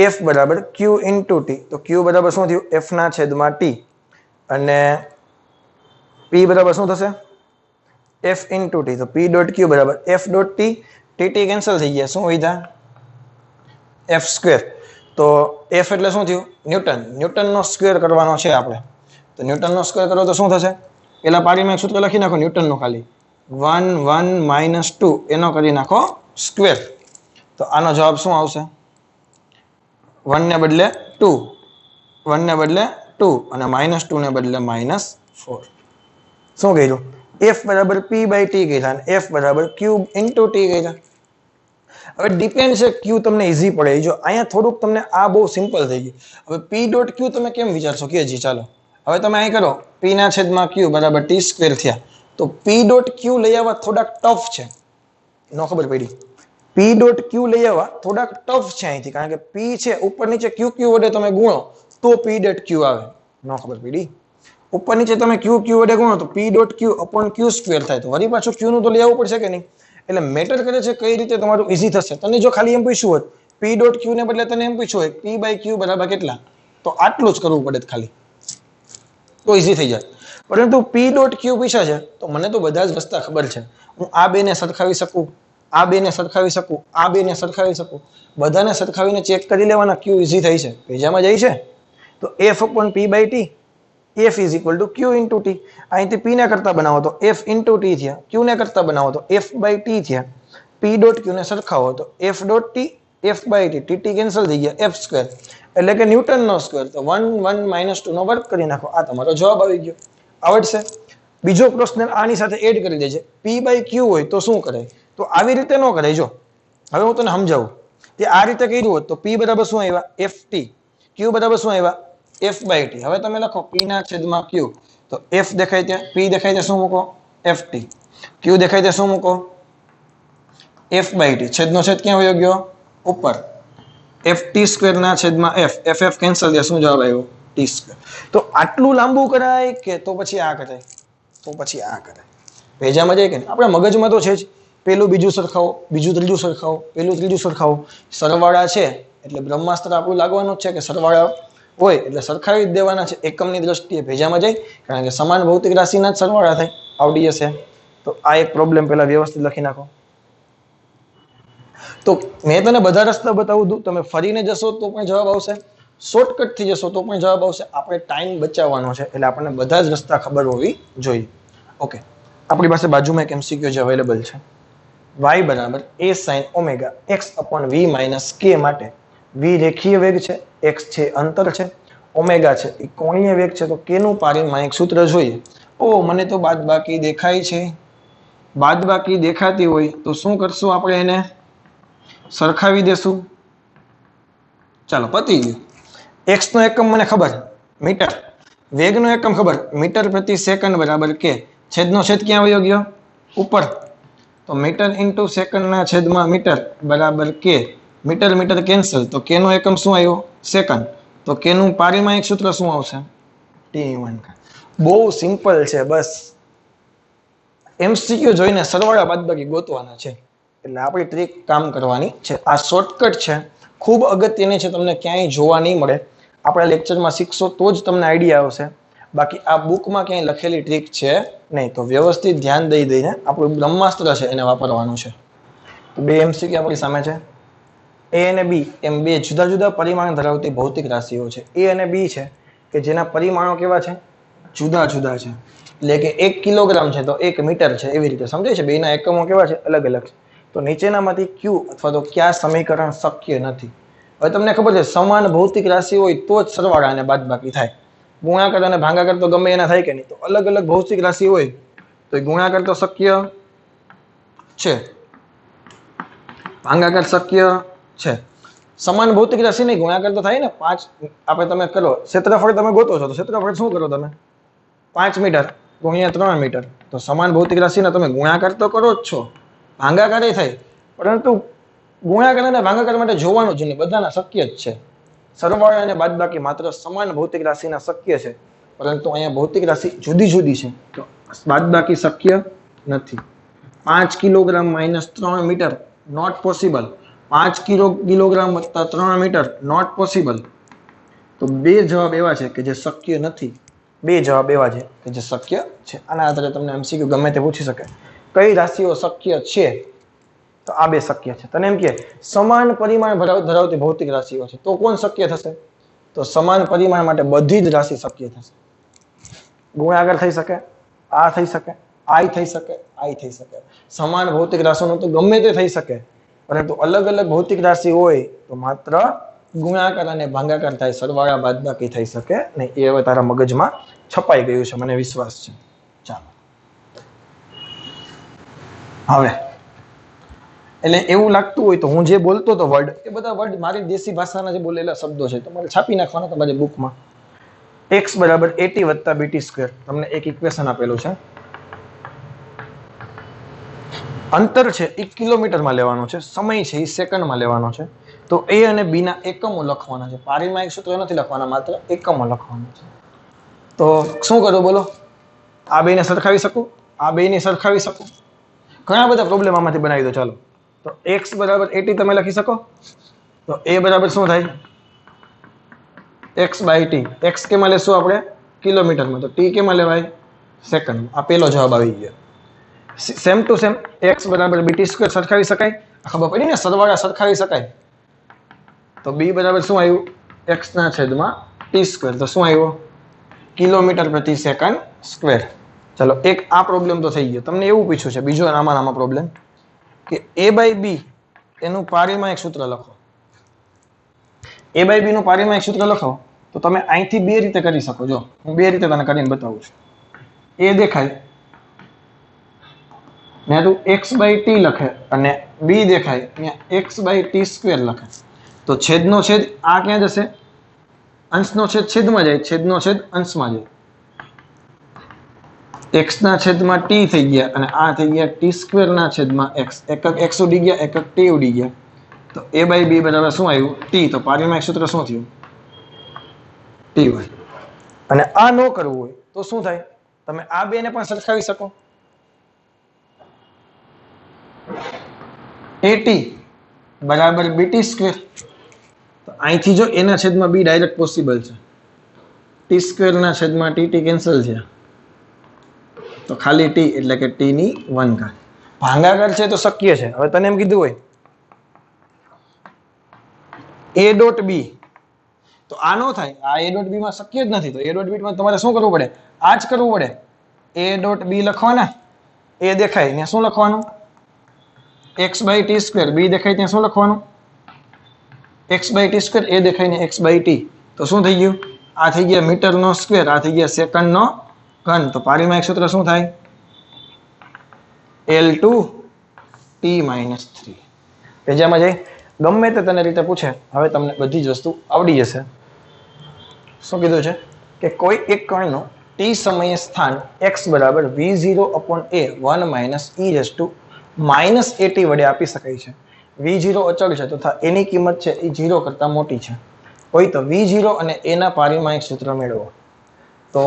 એફ બરાબર ક્યુ ઇન્ટુ ટી. તો ક્યુ બરાબર શું થયું એફ ના છેદમાં ટી અને પી બરાબર શું થશે એફ ઇન્ટુ ટી. તો પી ડોટ ક્યુ બરાબર F dot T. T T cancel થઈ ગયા, શું વધ્યા એફ સ્ક્વેર. તો એફ એટલે શું થયું ન્યૂટન. ન્યૂટનનો સ્ક્વેર કરવાનો છે આપણે. તો ન્યૂટનનો સ્ક્વેર કરો તો શું થશે પેલા પારીમાં એક સૂત્ર લખી નાખો ન્યૂટનનો ખાલી 1 1 - 2 એનો કરી નાખો સ્ક્વેર. તો આનો જવાબ શું આવશે 1 ને બદલે 2, 1 ને બદલે 2 અને -2 ને બદલે -4. શું કર્યું એફ બરાબર પી બાય ટી કર્યા અને એફ બરાબર ક્યુબ ઇન્ટુ ટી કર્યા. હવે ડિપેન્ડ છે ક્યુ તમને ઈઝી પડે. જો અહીંયા થોડુંક તમને આ બહુ સિમ્પલ થઈ ગયું. હવે પી ડોટ ક્યુ તમે કેમ વિચારશો કે જી ચાલો હવે તમે અહીં કરો પી ના છેદમાં ક્યુ બરાબર ટી સ્ક્વેર થયા. તો પી ડોટ ક્યુ લઈ આવવા થોડાક ટફ છે. નો ખબર પડી. પી ડોટ ક્યુ લઈ આવવા થોડાક ટફ છે અહીંથી, કારણ કે પી છે ઉપર નીચે ક્યુ ક્યુ વડે તમે ગુણો તો પી ડોટ ક્યુ આવે. નો ખબર પડી. ઉપર નીચે તમે ક્યુ ક્યુ વડે ગુણો તો પી ડોટ ક્યુ અપોન ક્યુ સ્ક્વેર થાય. તો વળી પાછું ક્યુ નું તો લઈ આવવું પડશે કે નહીં. એટલે મેટર કરે છે કઈ રીતે તમારું ઈઝી થશે. તને જો ખાલી એમ પૂછ્યું હોત પી ડોટ ક્યુ ને બદલે તને એમ પૂછ્યું હોય પી બાય ક્યુ બરાબર કેટલા, તો આટલું જ કરવું પડે ખાલી, તો ઈઝી થઈ જાય. પરંતુ પી ડોટ ક્યુ પૂછ્યા છે તો મને તો બધા જ રસ્તા ખબર છે. હું આ બેને સરખાવી શકું, આ બેને સરખાવી શકું, આ બેને સરખાવી શકું. બધાને સરખાવીને ચેક કરી લેવાના ક્યુ ઈઝી થઈ છે. પેજામાં જાય છે તો F upon P by T F is equal to Q into T. અહીંથી પી ને કરતા બનાવો તો એફ ઇન્ટુ ટી થયા. ક્યુ ને કરતા બનાવો તો એફ બાય ટી થયા. પી ડોટ ક્યુ ને સરખાવો તો F dot T F by T. T T cancel થઈ ગયા એફ સ્ક્વેર એટલે કે ન્યૂટનનો સ્ક્વેર. તો 1 1 -2 નો વર્ગ કરી નાખો. આ તમારો જવાબ આવી ગયો. આવડશે. બીજો પ્રશ્ન આની સાથે એડ કરી દેજે. પી બાય ક્યુ હોય તો શું કરે, તો આવી રીતે ન કરે. જો હવે હું તને સમજાવું. તે આ રીતે કર્યું હોત તો પી બરાબર શું આવ્યા એફ ટી, ક્યુ બરાબર શું આવ્યા એફ બાય ટી. હવે તમે લખો પી ના છેદમાં ક્યુ તો એફ દેખાય ત્યાં, પી દેખાય ત્યાં શું મૂકો એફ ટી, ક્યુ દેખાય ત્યાં શું મૂકો એફ બાય ટી. છેદનો છેદ ક્યાં વયો ગયો ઉપર. એફ ટી સ્ક્વેર ના છેદમાં એફ, એફ એફ કેન્સલ થયા. શું જવાબ આવ્યો ટી સ્ક્વેર. તો આટલું લાંબુ કરાય કે તો પછી આ કરાય, તો પછી આ કરાય. ભેજામાં જાય કે નહીં. આપણા મગજમાં તો છે જ પેલું બીજું સરખાવો, બીજું ત્રીજું સરખાવો, પેલું ત્રીજું સરખાવો. સરવાળા છે એટલે બ્રહ્માસ્ત્ર આપણું લાગવાનું જ છે કે સરવાળા હોય એટલે સરખાવી જ દેવાના છે એકમની દ્રષ્ટિએ. ભેજામાં જાય કારણ કે સમાન ભૌતિક રાશિના જ સરવાળા થાય. આવડી જશે. તો આ એક પ્રોબ્લેમ પેલા વ્યવસ્થિત લખી નાખો. તો મેં તને બધા રસ્તા બતાવું દઉં. તમે ફરીને જશો તો પણ જવાબ આવશે, શોર્ટકટ થી જશો તો પણ જવાબ આવશે. આપણે ટાઈમ બચાવવાનો છે એટલે આપણને બધા જ રસ્તા ખબર હોવી જોઈએ. ઓકે, આપણી પાસે બાજુમાં એક એમસીક્યુ જે અવેલેબલ છે. y બરાબર a sin omega x upon v minus k માટે v રેખીય વેગ છે, x છે અંતર છે, ઓમેગા છે એ કોણીય વેગ છે. તો k નું પારિમાણિક સૂત્ર જોઈએ. ઓ મને તો બાદબાકી દેખાય છે. બાદબાકી દેખાતી હોય તો શું કરશું આપણે એને સરખાવી દેશું. ચાલો પતી ગયું. x નો એકમ મને ખબર મીટર, વેગનો એકમ ખબર મીટર પ્રતિ સેકન્ડ બરાબર કે. છેદનો છેદ ક્યાં વયો ગયો ઉપર. તો મીટર ઇન્ટુ સેકન્ડ ના છેદમાં મીટર બરાબર કે. મીટર મીટર કેન્સલ તો કે નો એકમ શું આવ્યો સેકન્ડ. તો કે નું પારિમાણિક સૂત્ર શું આવશે t1. બહુ સિમ્પલ છે. બસ એમસીક્યુ જોઈને સરવાળા બાદબાકી ગોતવાના છે એટલે આપણી ટ્રીક કામ કરવાની છે. આ શોર્ટકટ છે, ખૂબ અગત્યની છે, તમને ક્યાંય જોવા નહીં મળે. આપણા લેક્ચરમાં શીખશો તો જ તમને આઈડિયા આવશે. બાકી આ બુકમાં ક્યાંય લખેલી ટ્રીક છે નહીં. તો વ્યવસ્થિત ધ્યાન દઈ દઈને આપણું બ્રહ્માસ્ત્ર છે એને વાપરવાનું છે. તો બે એમસીક્યુ આપણી સામે છે. એ અને બી એમ બે જુદા જુદા પરિમાણ ધરાવતી ભૌતિક રાશિઓ છે. એ અને બી છે કે જેના પરિમાણો કેવા છે જુદા જુદા છે. એટલે કે 1 કિલોગ્રામ છે તો 1 મીટર છે. એવી રીતે સમજાય છે. બેના એકમો કેવા છે અલગ અલગ છે. તો નીચેનામાંથી ક્યુ અથવા તો કયા સમીકરણ શક્ય નથી. હવે તમને ખબર છે સમાન ભૌતિક રાશિ હોય તો જ સરવાળા અને બાદબાકી થાય. ગુણાકાર અને ભાગાકાર તો ગમે એના થાય કે નહીં. તો અલગ અલગ ભૌતિક રાશિ હોય તો ગુણાકાર તો શક્ય છે, ભાગાકાર શક્ય છે. સમાન ભૌતિક રાશિ નહીં ગુણાકાર તો થાય ને 5 આપણે તમે કરો ક્ષેત્રફળ તમે ગોતો છો તો ક્ષેત્રફળ શું કરો તમે 5 મીટર ગુણ્યા 3 મીટર તો સમાન ભૌતિક રાશિના તમે ગુણાકાર તો કરો જ છો ભાગાકાર થાય પરંતુ ગુણાકાર અને ભાગાકાર માટે જોવાનું જ નહીં બધાના શક્ય જ છે સરવાળા અને બાદબાકી માત્ર સમાન ભૌતિક રાશિના શક્ય છે પરંતુ અહીંયા ભૌતિક રાશિ જુદી જુદી છે તો બાદબાકી શક્ય નથી 5 kilogram minus 3 metre not possible 5 kilogram વત્તા 3 મીટર નોટ પોસિબલ તો બે જવાબ એવા છે કે જે શક્ય નથી બે જવાબ એવા છે કે જે શક્ય છે આના આધારે તમને એમસીક્યુ ગમે તે પૂછી શકે કઈ રાશિઓ શક્ય છે તો આ બે શક્ય છે તને એમ કે સમાન પરિમાણ ધરાવતી ભૌતિક રાશિઓ છે તો કોણ શક્ય થશે તો સમાન પરિમાણ માટે બધી જ રાશિ શક્ય થશે ગુણાકાર થઈ શકે આ થઈ શકે આઈ થઈ શકે આઈ થઈ શકે સમાન ભૌતિક રાશિઓનું તો ગમે તે થઈ શકે પરંતુ અલગ અલગ ભૌતિક રાશિ હોય તો માત્ર ગુણાકાર અને ભાગાકાર થાય સરવાળા બાદબાકી થઈ શકે નહીં એ હવે તારા મગજમાં છપાઈ ગયું છે મને વિશ્વાસ છે ચાલો હવે એટલે એવું લાગતું હોય તો હું જે બોલતો હતો વર્ડ એ બધા વર્ડ મારી દેશી ભાષાના જે બોલેલા શબ્દો છે તમારે છાપી નાખવાના તમારી બુકમાં x બરાબર 80 વત્તા bt સ્ક્વેર તમને એક ઇક્વેશન આપેલું છે અંતર છે એ કિલોમીટરમાં લેવાનો છે સમય છે એ સેકન્ડમાં લેવાનો છે તો a અને b ના એકમો લખવાના છે પારિમાણિક સૂત્ર નથી લખવાના માત્ર એકમો લખવાના છે તો શું કરું બોલો આ બેને સરખાવી શકું આ બેને સરખાવી શકું ઘણા બધા પ્રોબ્લેમ આમાંથી બનાવી દો ચાલો તો x બરાબર 80 તમે લખી શકો તો a બરાબર શું થાય x બાય t x કેમાં લેશું આપણે કિલોમીટરમાં તો t કેમાં લેવાય સેકન્ડ આ પહેલો જવાબ આવી ગયો સેમ ટુ સેમ x બરાબર bt સ્ક્વેર સરખાવી શકાય ખબર પડી ને સરવાળા સરખાવી શકાય તો b બરાબર શું આવ્યું x ના છેદમાં t સ્ક્વેર તો શું આવ્યો કિલોમીટર પ્રતિ સેકન્ડ સ્ક્વેર ચાલો એક આ પ્રોબ્લેમ તો થઈ ગયો તમને એવું પૂછ્યું છે બીજો આમાં પ્રોબ્લેમ કે a બાય b એનું પારિમાણિક સૂત્ર લખો a બાય b નું પારિમાણિક સૂત્ર લખો તો તમે અહીંથી બે રીતે કરી શકો જો હું બે રીતે તને કરીને બતાવું છું a દેખાય ને તું x બાય t લખે અને b દેખાય અહીંયા x બાય t સ્ક્વેર લખે તો છેદનો છેદ આ ક્યાં જશે અંશનો છેદ છેદમાં જાય છેદનો છેદ અંશમાં જાય x ના છેદમાં t થઈ ગયા અને આ થઈ ગયા t સ્ક્વેર ના છેદમાં x એકક x ઉડી ગયા એકક t ઉડી ગયા તો a બાય b બરાબર શું આવ્યું t તો પારિમાણિક સૂત્ર શું થયું t હોય અને આ ન કરવું હોય તો શું થાય તમે આ બે ને પણ સરખાવી શકો at બરાબર bt સ્ક્વેર તો અહીંથી જો a ના છેદમાં b ડાયરેક્ટ પોસિબલ છે t સ્ક્વેર ના છેદમાં t કેન્સલ છે તો ખાલી t એટલે કે t ની 1 ઘાત ભાગાકાર છે તો શક્ય છે હવે તને એમ કીધું હોય a ડોટ b તો આ નો થાય આ a ડોટ b માં શક્ય જ નથી તો a ડોટ b માં તમારે શું કરવું પડે આ જ કરવું પડે a ડોટ b લખવાના a દેખાય ને શું લખવાનું x by t square b દેખાય ત્યાં શું લખવાનું x by t square a દેખાય ને x બાય t તો શું થઈ ગયું આ થઈ ગયા મીટર નો સ્ક્વેર આ થઈ ગયા સેકન્ડ નો ઘન તો પારિમાણિક સૂત્ર શું થાય L2 t - 3 પેજામાં જઈ ગમે તે તને રીતે પૂછે હવે તમને બધી જ વસ્તુ આવડી જશે શું કીધું છે કે કોઈ એક કણનું t સમયે સ્થાન x બરાબર v0/a 1 - e at વડે આપી શકાય છે v0 અચળ છે તથા એની કિંમત છે એ 0 કરતા મોટી છે હોય તો v0 અને a ના પારિમાણિક સૂત્ર મેળવો તો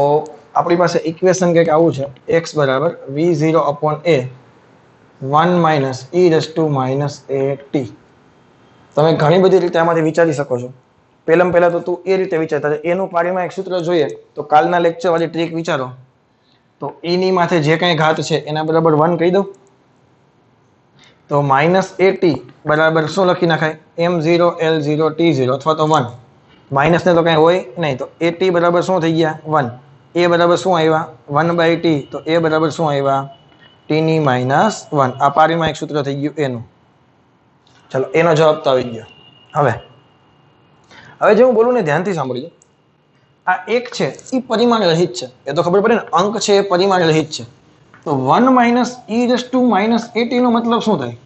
આપણી પાસે ઇક્વેશન કંઈક આવું છે x બરાબર v0/a 1 - e at તમે ઘણી બધી રીતે આમાંથી વિચારી શકો છો પહેલા તો તું એ રીતે વિચારતા એનું પારિમાણિક સૂત્ર જોઈએ તો કાલના લેક્ચર વાળી ટ્રીક વિચારો તો e ની માથે જે કંઈ ઘાત છે એના બરાબર 1 કહી દઉં તો -at બરાબર શું લખી નાખાય m0 l0 t0 અથવા તો 1 માઇનસ ને તો કઈ હોય નહીં તો at બરાબર શું થઈ ગયા 1 a બરાબર શું આવ્યા 1/t તો a બરાબર શું આવ્યા t ની -1 આ પારિમાણિક સૂત્ર થઈ ગયું એનું ચલો એનો જવાબ તો આવી ગયો હવે જે હું બોલું ને ધ્યાનથી સાંભળજો આ એક છે એ પરિમાણ રહિત છે એ તો ખબર પડે ને અંક છે એ પરિમાણ રહિત છે તો 1 - e at નો મતલબ શું થાય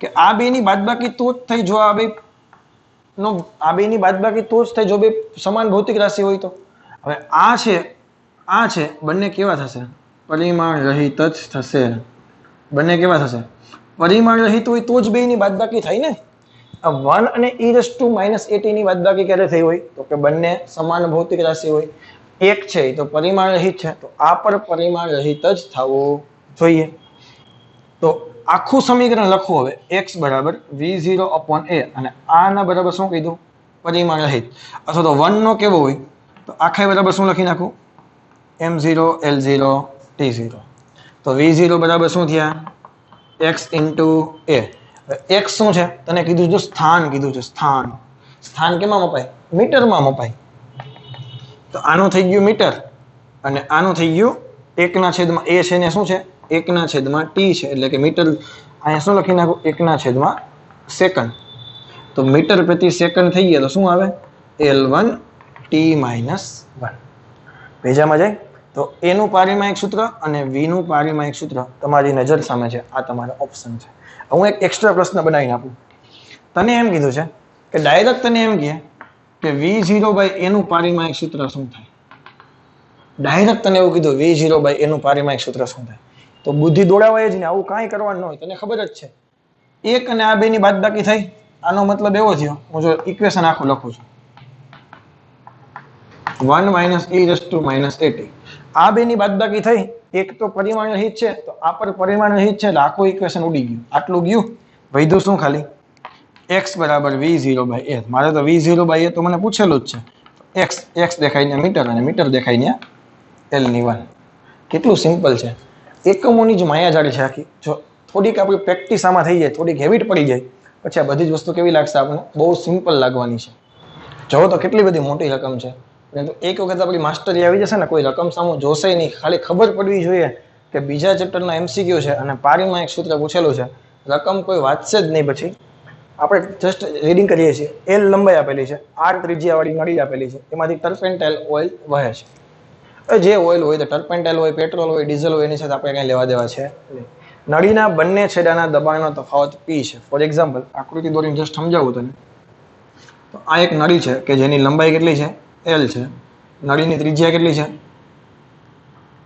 કે આ બે ની બાદબાકી તો જ થઈ જો આ બે નો આ બેની બાદબાકી તો જ થાય જો બે સમાન ભૌતિક રાશિ હોય તો. હવે આ છે બંને કેવા થશે? પરિમાણ રહિત જ થશે. બંને કેવા થશે? પરિમાણ રહિત હોય તો જ બેની બાદબાકી થાય ને. આ 1 અને e−at ની બાદબાકી ક્યારે થઈ હોય? તો કે બંને સમાન ભૌતિક રાશિ હોય. એક છે તો પરિમાણ રહિત છે, તો આ પર પરિમાણ રહિત જ થવું જોઈએ. તો આખું સમીકરણ લખો હવે x બરાબર v0/a અને આના બરાબર શું કીધું? પરિમાણ રહિત. અથવા તો 1 નો કેવો હોય? તો આખા બરાબર શું લખી નાખું? m0 l0 t0. તો v0 બરાબર શું થયા? x * a. x શું છે? તને કીધું જો સ્થાન કીધું છે. સ્થાન કેમાં મપાય? મીટરમાં મપાય. તો આનું થઈ ગયું મીટર અને આનું થઈ ગયું 1/a છે ને શું છે? 1/t છે એટલે કે મીટર. અહીંયા શું લખી નાખું? 1/સેકન્ડ. તો મીટર પ્રતિ સેકન્ડ થઈ ગયા તો શું આવે? L1 t-1. ભેજામાં જાય. તો a નું પારિમાણિક સૂત્ર અને v નું પારિમાણિક સૂત્ર તમારી નજર સામે છે. આ તમારો ઓપ્શન છે. હું એક એક્સ્ટ્રા પ્રશ્ન બનાવીને આપું. તને એમ કીધું છે કે ડાયરેક્ટ તને એમ કહે કે v0/a નું પારિમાણિક સૂત્ર શું થાય? ડાયરેક્ટ તને એવું કીધું v0/a નું પારિમાણિક સૂત્ર શું થાય? તો બુદ્ધિ દોડાવાય જ ને, આવું કાંઈ કરવાનું ન હોય. તને ખબર જ છે એક અને આ બેની બાદબાકી થઈ. આનો મતલબ એવો થયો, હું જો ઇક્વેશન આખું લખું છું 1 - e−at. આ બેની બાદબાકી થઈ. એક તો પરિમાણ રહિત છે તો આ પર પરિમાણ રહિત છે એટલે આખું ઇક્વેશન ઉડી ગયું. આટલું ગયું. વધ્યું શું? ખાલી x બરાબર v0/a. મારે તો v0/a તો મને પૂછેલું જ છે. x દેખાય ને મીટર અને મીટર દેખાય ને l-1. કેટલું સિમ્પલ છે. એકમોની જ માયાજાળ છે આખી. જો થોડીક આપણી પ્રેક્ટિસ આમાં થઈ જાય, થોડીક હેબિટ પડી જાય, પછી આ બધી જ વસ્તુ કેવી લાગશે આપણને? બહુ સિમ્પલ લાગવાની છે. જો તો કેટલી બધી મોટી રકમ છે. પરંતુ એક વખત આપણી માસ્ટરી આવી જશે ને, કોઈ રકમ સામું જોશે નહીં. ખાલી ખબર પડવી જોઈએ કે બીજા ચેપ્ટરના MCQ છે અને પારીમાં એક સૂત્ર પૂછેલું છે. રકમ કોઈ વાંચશે જ નહીં. પછી આપણે જસ્ટ રીડિંગ કરીએ છીએ. L લંબાઈ આપેલી છે, R ત્રિજ્યાવાળી નળી આપેલી છે, એમાંથી ટર્પેન્ટાઇલ ઓઇલ વહે છે. જે ઓઇલ હોય તો ટર્પેન્ટાઇલ હોય, પેટ્રોલ હોય, ડીઝલ હોય, એની સાથે આપણે કંઈ લેવા દેવા છે. નળીના બંને છેડાના દબાણનો તફાવત P છે. ફોર એક્ઝામ્પલ આકૃતિ દોરીને જસ્ટ સમજાવું તને. તો આ એક નળી છે કે જેની લંબાઈ કેટલી છે? L છે. નળીની ત્રિજ્યા કેટલી છે?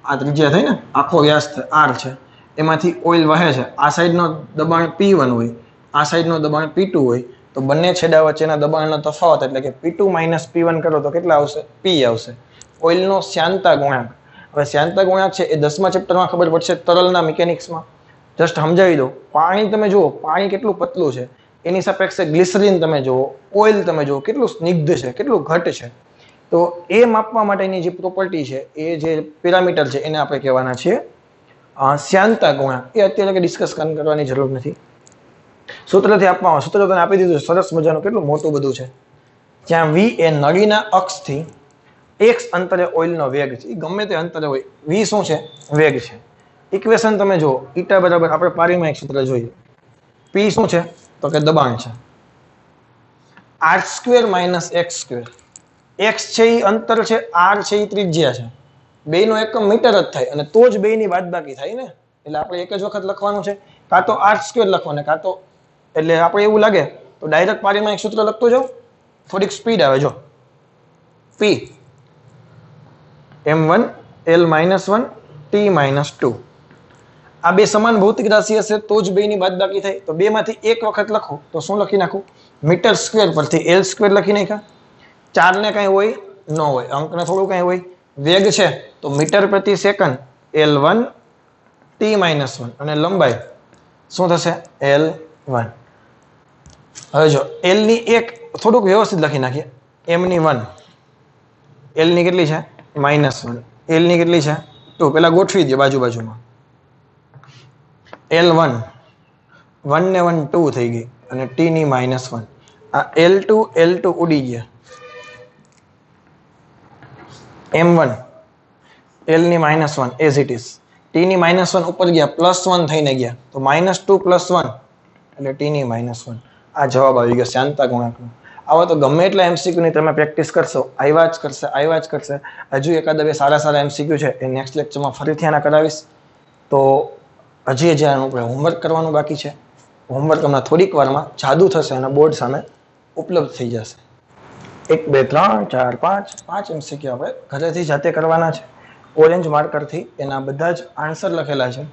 આ ત્રિજ્યા થઈ ને, આખો વ્યાસ R છે. એમાંથી ઓઇલ વહે છે. આ સાઈડનો દબાણ P1 હોય, આ સાઈડનો દબાણ P2 હોય. તો બંને છેડા વચ્ચેના દબાણનો તફાવત એટલે કે P2 - P1 કરો તો કેટલા આવશે? P આવશે. ઓઇલનો શ્યાનતા ગુણાંક. હવે શ્યાનતા ગુણાંક છે એ 10મા ચેપ્ટરમાં ખબર પડશે, તરલના મિકેનિક્સમાં. જસ્ટ સમજાવી દો. પાણી તમે જુઓ, પાણી કેટલું પતલું છે, એની સાપેક્ષે ગ્લિસરીન તમે જુઓ, ઓઇલ તમે જુઓ કેટલું સ્નિગ્ધ છે, કેટલું ઘટ છે. તો એ માપવા માટેની જે પ્રોપર્ટી છે, એ જે પેરામીટર છે, એને આપણે કહેવાના છીએ શ્યાનતા ગુણાંક. એ અત્યારે ડિસ્કસ કરવાની જરૂર નથી. સૂત્રથી આપવામાં, સૂત્ર તને આપી દીધું. સરસ મજાનું, કેટલું મોટું બધું છે. જ્યાં v એ નળીના અક્ષથી x અંતરે ઓઇલનો વેગ છે. એ ગમે તે અંતરે હોય. v શું છે? વેગ છે. ઇક્વેશન તમે જુઓ. ઈટા બરાબર આપણે પારિમાણિક સૂત્ર જોઈએ. p શું છે? તો કે દબાણ છે. r² - x². x છે એ અંતર છે, r છે એ ત્રિજ્યા છે. બેયનો એકમ મીટર જ થાય અને તો જ બેયની બાદબાકી થાય ને. એટલે આપણે એક જ વખત લખવાનું છે. કાં તો r² લખવાનું, કાં તો, એટલે આપણે એવું લાગે તો ડાયરેક્ટ પારિમાણિક સૂત્ર લખતો જાઉં. થોડીક સ્પીડ આવે. જો p m1 l-1 t-2. આ બે સમાન ભૌતિક રાશિ હશે તો જ બેયની બાદબાકી થાય. તો બેમાંથી એક વખત લખો તો શું લખી નાખું? મીટર² પરથી l² લખી નાખ્યા. 4 ને કઈ હોય ન હોય, અંકને થોડું કઈ હોય. વેગ છે તો મીટર પ્રતિ સેકન્ડ l1 t-1 અને લંબાઈ શું થશે? l1. હવે જો l ની એક થોડુંક વ્યવસ્થિત લખી નાખીએ. m1, l ની કેટલી છે? -1. l ની કેટલી છે? 2. પેલા ગોઠવી દો બાજુમાં. l1 1 ને 1 2 થઈ ગઈ અને t ની -1. આ l2 ઉડી ગયા. m1 l ની -1 as it is. t ની -1 ઉપર ગયા, +1 થઈને ગયા તો -2 + 1 એટલે t ની -1. આ જવાબ આવી ગયો શ્યાનતા ગુણાંકનો. આવા તો ગમે એટલા MCQ ની તમે પ્રેક્ટિસ કરશો, આવ્યા જ કરશે. હજુ એકાદ બે સારા MCQ છે એ નેક્સ્ટ લેક્ચરમાં ફરીથી આના કરાવીશ. તો હજી આનું આપણે હોમવર્ક કરવાનું બાકી છે. હોમવર્ક હમણાં થોડીક વારમાં જાદુ થશે અને બોર્ડ સામે ઉપલબ્ધ થઈ જશે. 1 2 3 4 5 MCQ આપણે ઘરેથી જાતે કરવાના છે. ઓરેન્જ માર્કરથી એના બધા જ આન્સર લખેલા છે.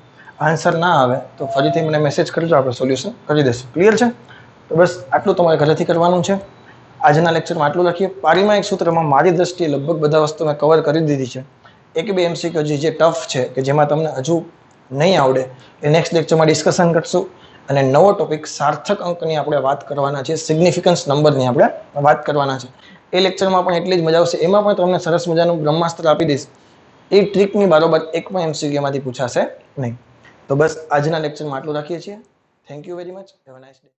આન્સર ના આવે તો ફરીથી મને મેસેજ કરજો, આપણે સોલ્યુશન કરી દઈશું. ક્લિયર છે? તો બસ આટલું તમારે ઘરેથી કરવાનું છે. આજના લેક્ચરમાં આટલું લખીએ. પારિમાણિક સૂત્રમાં મારી દ્રષ્ટિએ લગભગ બધા વસ્તુ મેં કવર કરી દીધી છે. 1-2 MCQ જે ટફ છે કે જેમાં તમને હજુ નહીં આવડે એ નેક્સ્ટ લેક્ચરમાં ડિસ્કશન કરશું. અને નવો ટોપિક સાર્થક અંકની આપણે વાત કરવાના છે, સિગ્નિફિકન્સ નંબરની આપણે વાત કરવાના છે. એ લેક્ચરમાં પણ એટલી જ મજા આવશે. એમાં પણ તમને સરસ મજાનું બ્રહ્માસ્ત્ર આપી દઈશ. એ ટ્રીકની બરોબર એક પણ MCQમાંથી પૂછાશે નહીં. તો બસ આજના લેક્ચરમાં આટલું રાખીએ છીએ. Thank you very much. Have a nice day.